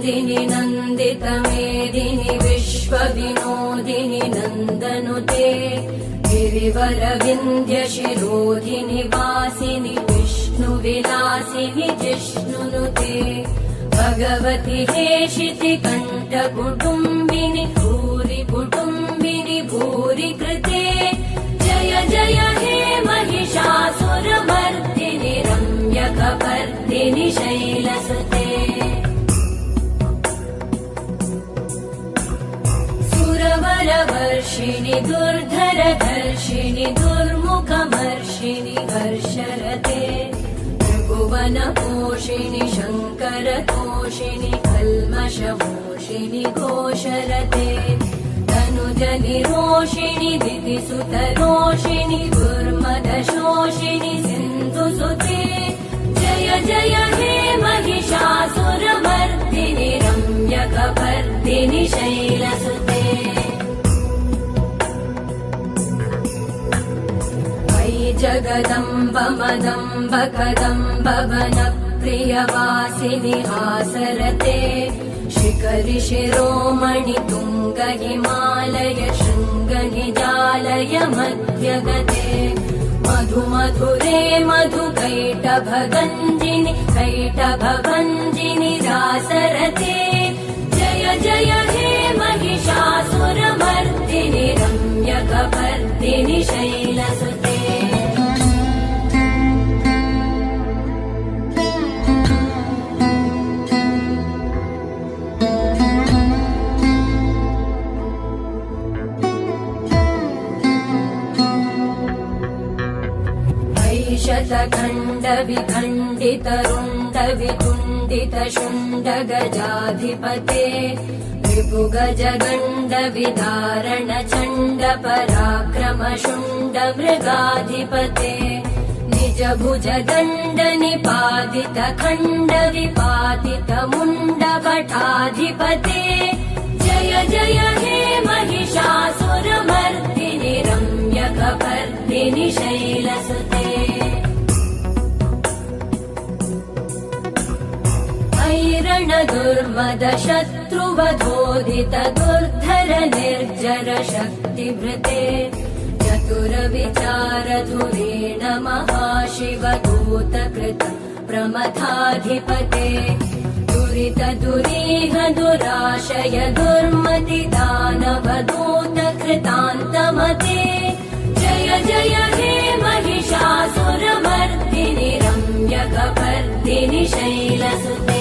मेदिनि नन्दितमेदिनि विश्वविनोदिनि नन्दनुते गिरिवरविन्ध्यशिरोधिनि वासिनि विष्णुविलासिनि जिष्णुनुते भगवति हेशिति कण्ठकुटुम्बिनि भूरि कुटुम्बिनि भूरि कृते जय जय हे महिषासुरमर्दिनि रम्यकपर्दिनि शैलसुते सुरवरवर्षिणि दुर्धरधर्षिणि दुर्मुखमर्षिणि हर्षरते त्रिभुवनपोषिणि शङ्करतोषिणि कल्मषमोषिणि घोषरते तनुजनिरोषिणि दितिसुतरोषिणि दुर्मदशोषिणि सिन्धुसुते जय जय हे महिषासुरमर्दिनि रम्यकपर्दिनि शैलसुते जगदम्ब मदम्ब कदम्ब वनप्रियवासिनि हासरते शिखरि शिरोमणि तुङ्ग हिमालय शृङ्ग निजालय मध्यगते मधु मधुरे मधु कैटभगञ्जिनि कैटभभञ्जिनि रासरते जय जय हे महिषासुरमर्दिनि रम्यकपर्दिनि शैलसुते शतखण्ड विखण्डित रुण्ड वितुण्डित शुण्ड गजाधिपते रिपुगज गण्ड विदारण चण्ड पराक्रम शुण्ड मृगाधिपते निज भुज दण्ड निपातित खण्ड विपातित मुण्ड भटाधिपते जय जय हे महिषासुरमर्दिनि रम्यकपर्दिनि शैलसुते ऐरण दुर्मद शत्रुवधोदित दुर्धर निर्जर शक्तिभृते चतुर विचार धुरेण महाशिवदूत कृत प्रमथाधिपते दुरित दुरीह दुराशय दुर्मति दानवदूत कृतान्तमते जय जय हे महिषासुरमर्दिनि रम्यकपर्दिनि शैलसुते